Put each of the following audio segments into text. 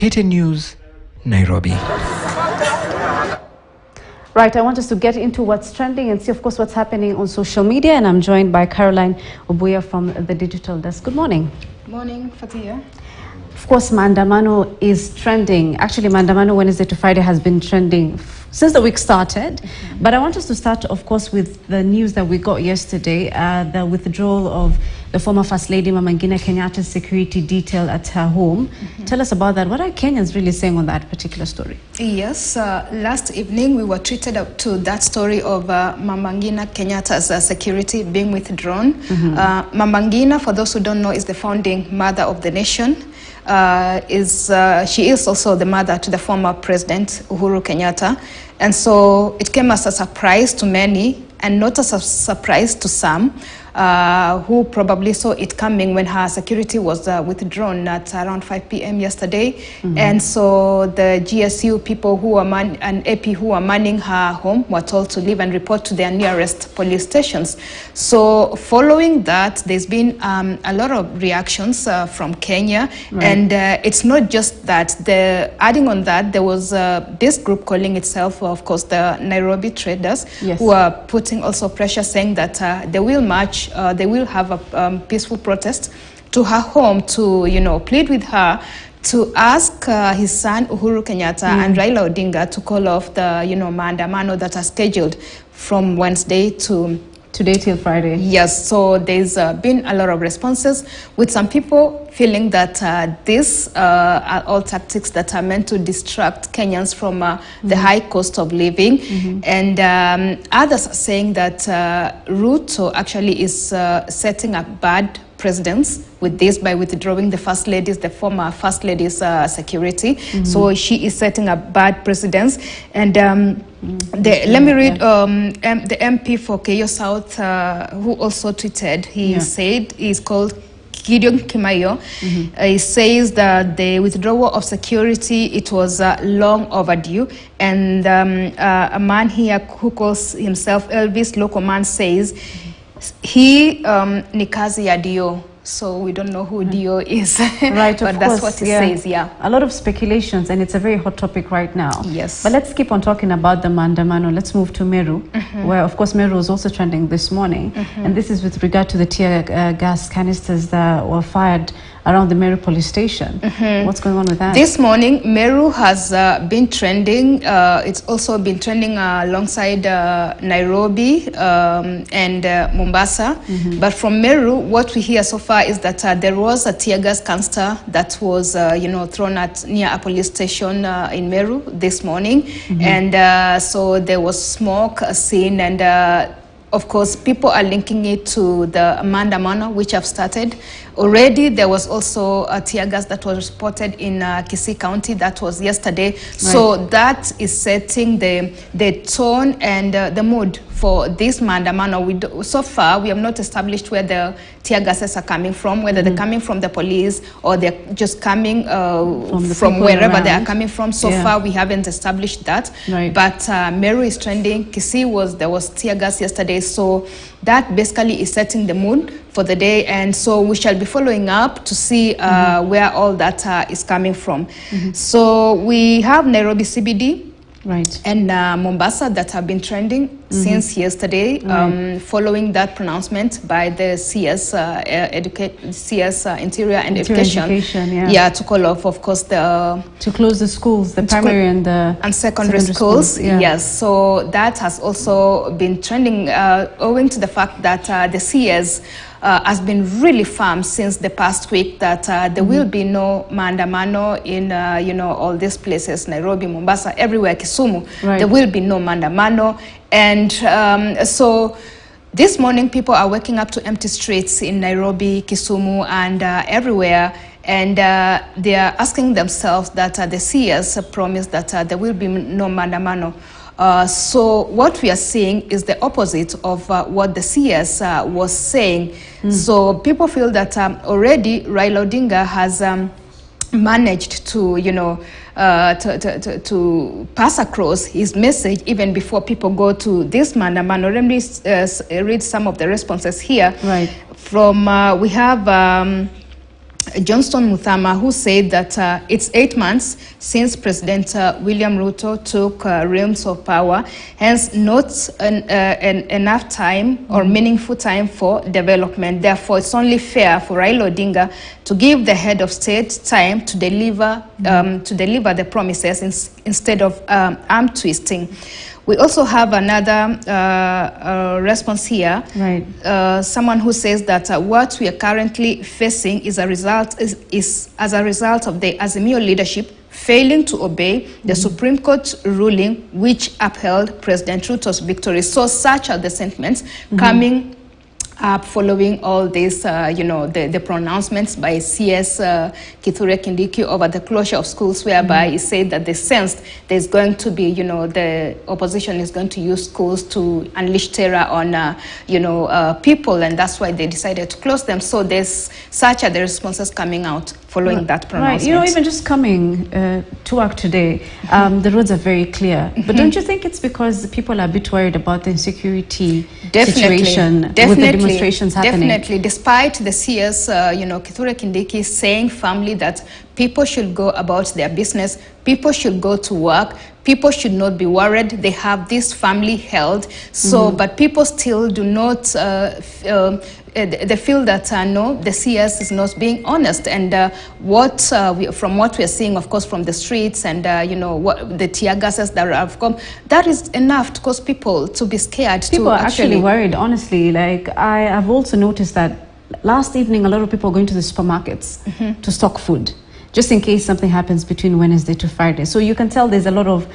KTN News, Nairobi. Right, I want us to get into what's trending and see, of course, what's happening on social media. And I'm joined by Caroline Obuya from the Digital Desk. Good morning. Morning, Fatia. Of course, Mandamano is trending. Actually, Mandamano Wednesday to Friday has been trending since the week started. But I want us to start, of course, with the news that we got yesterday, the withdrawal of the former First Lady, Mama Ngina Kenyatta's security detail at her home. Tell us about that. What are Kenyans really saying on that particular story? Yes, last evening we were treated up to that story of Mama Ngina Kenyatta's security being withdrawn. Mama Ngina, for those who don't know, is the founding mother of the nation. She is also the mother to the former president, Uhuru Kenyatta. And so it came as a surprise to many and not as a surprise to some who probably saw it coming when her security was withdrawn at around 5 p.m. yesterday. And so the GSU people who are and AP who are manning her home were told to leave and report to their nearest police stations. So following that, there's been a lot of reactions from Kenya. Right. And it's not just that. Adding on that, there was this group calling itself, of course, the Nairobi traders, yes, who are putting also pressure, saying that they will march. They will have a peaceful protest to her home to, plead with her to ask his son Uhuru Kenyatta and Raila Odinga to call off the, Mandamano that are scheduled from Wednesday to today till Friday. Yes, so there's been a lot of responses, with some people feeling that these are all tactics that are meant to distract Kenyans from the high cost of living. And others are saying that Ruto actually is setting up bad precedents with this by withdrawing the former First Lady's security. So she is setting up bad precedents. And let me read the MP for Keyo South, who also tweeted. He said, he's called Gideon Kimayo. He says that the withdrawal of security, it was long overdue. And a man here who calls himself Elvis Local Man says, he ni kazi ya Dio. So we don't know who Dio is. Right, but that's what he says, A lot of speculations, and it's a very hot topic right now. Yes. But let's keep on talking about the Mandamano. Let's move to Meru, where, of course, Meru was also trending this morning. And this is with regard to the tear gas canisters that were fired around the Meru police station. What's going on with that? This morning, Meru has been trending. It's also been trending alongside Nairobi and Mombasa. But from Meru, what we hear so far is that there was a tear gas canister that was, thrown at near a police station in Meru this morning. And so there was smoke seen, and of course, people are linking it to the Mandamano, which have started. Already, there was also a tear gas that was reported in Kisii County. That was yesterday. Right. So that is setting the tone and the mood for this Mandamano. So far, we have not established where the tear gases are coming from, whether they're coming from the police or they're just coming from wherever they are coming from. So far, we haven't established that. Right. But Meru is trending. Kisii there was tear gas yesterday. So that basically is setting the mood for the day. And so we shall be following up to see where all that is coming from. So we have Nairobi CBD. Right. And Mombasa that have been trending since yesterday, following that pronouncement by the CS, Interior and Education to call off, of course, to close the schools, the primary and secondary schools. Yes, so that has also been trending, owing to the fact that the CS has been really firm since the past week that there will be no Mandamano in all these places, Nairobi, Mombasa, everywhere, Kisumu. Right. There will be no Mandamano. And so this morning people are waking up to empty streets in Nairobi, Kisumu, and everywhere. And they are asking themselves that the CS promised that there will be no Mandamano. So what we are seeing is the opposite of what the CS was saying. So people feel that already Raila Odinga has managed to, to pass across his message even before people go to this Mandamano. Let me read some of the responses here. Right. From we have Johnston Muthama, who said that it's 8 months since President William Ruto took realms of power, hence not enough time or meaningful time for development. Therefore, it's only fair for Raila Odinga to give the head of state time to deliver the promises instead of arm twisting. We also have another response here. Right. Someone who says that what we are currently facing is as a result of the Azimio leadership failing to obey the Supreme Court ruling which upheld President Ruto's victory. So such are the sentiments coming up following all this, the pronouncements by CS Kithure Kindiki over the closure of schools, whereby he said that they sensed there's going to be, the opposition is going to use schools to unleash terror on, people, and that's why they decided to close them. So there's such are the responses coming out following that pronouncement. Right, even just coming to work today, the roads are very clear. But don't you think it's because people are a bit worried about the insecurity situation with the demonstrations happening? Definitely, despite the CS, Kithure Kindiki saying firmly that people should go about their business, people should go to work, people should not be worried, they have this family held. So, but people still do not, they feel that no, the CS is not being honest. And from what we are seeing, of course, from the streets and, what the tear gases that have come, that is enough to cause people to be scared. People are actually worried, honestly. Like, I have also noticed that last evening, a lot of people are going to the supermarkets to stock food, just in case something happens between Wednesday to Friday. So you can tell there's a lot of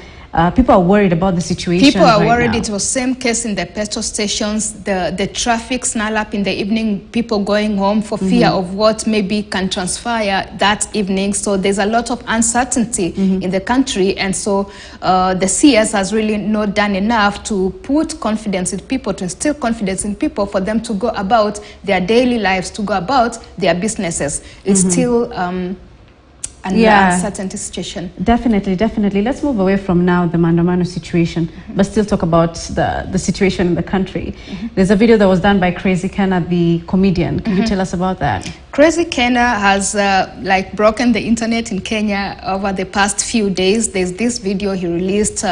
people are worried about the situation. People are worried. Now. It was same case in the petrol stations, the traffic snarl up in the evening, people going home for fear of what maybe can transpire that evening. So there's a lot of uncertainty in the country, and so the CS has really not done enough to put confidence in people, to instill confidence in people for them to go about their daily lives, to go about their businesses. It's still uncertainty situation. Definitely. Let's move away from now the Mandamano situation, but still talk about the situation in the country. There's a video that was done by Crazy Kenna, the comedian. Can you tell us about that? Crazy Kenna has broken the internet in Kenya over the past few days. There's this video he released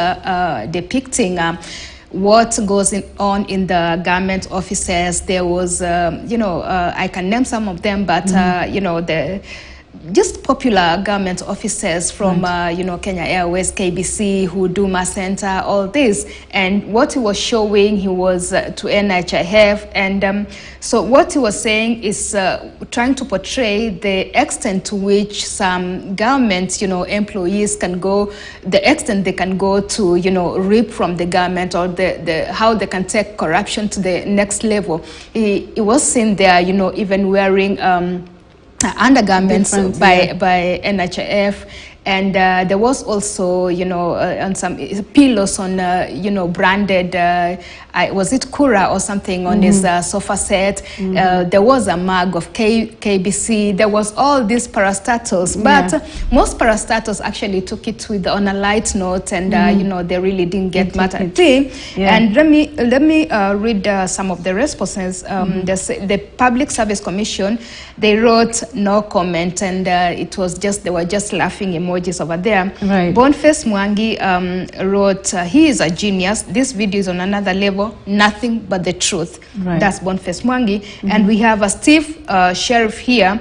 depicting what goes on in the government offices. There was, I can name some of them, but the just popular government officers from, Kenya Airways, KBC, Huduma Center, all this. And what he was showing, he was to NHIF. And so what he was saying is trying to portray the extent to which some government, employees can go, the extent they can go to, reap from the government, or how they can take corruption to the next level. He was seen there, even wearing undergarments by NHIF, and there was also, on some pillows on, branded, was it Kura or something on his sofa set. There was a mug of KBC. There was all these parastatals, but most parastatals actually took it on a light note, and they really didn't get much at it. And let me read some of the responses. The Public Service Commission, they wrote no comment, and they were just laughing emojis over there. Boniface Mwangi wrote, he is a genius. This video is on another level. Nothing but the truth. That's Boniface Mwangi. And we have a Steve Sheriff here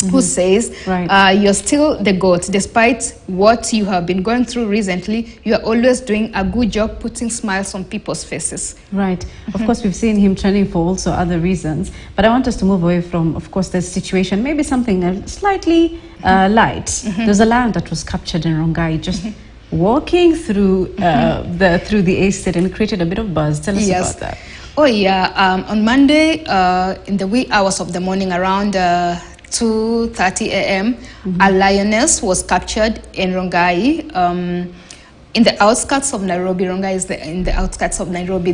who says, you're still the GOAT. Despite what you have been going through recently, you are always doing a good job putting smiles on people's faces. Of course, we've seen him trending for also other reasons. But I want us to move away from, of course, the situation, maybe something slightly light. There's a lion that was captured in Rongai, just walking through the estate, and created a bit of buzz. Tell us about that. Oh yeah, on Monday, in the wee hours of the morning, around 2:30 a.m., a lioness was captured in Rongai, in the outskirts of Nairobi. Rongai is in the outskirts of Nairobi.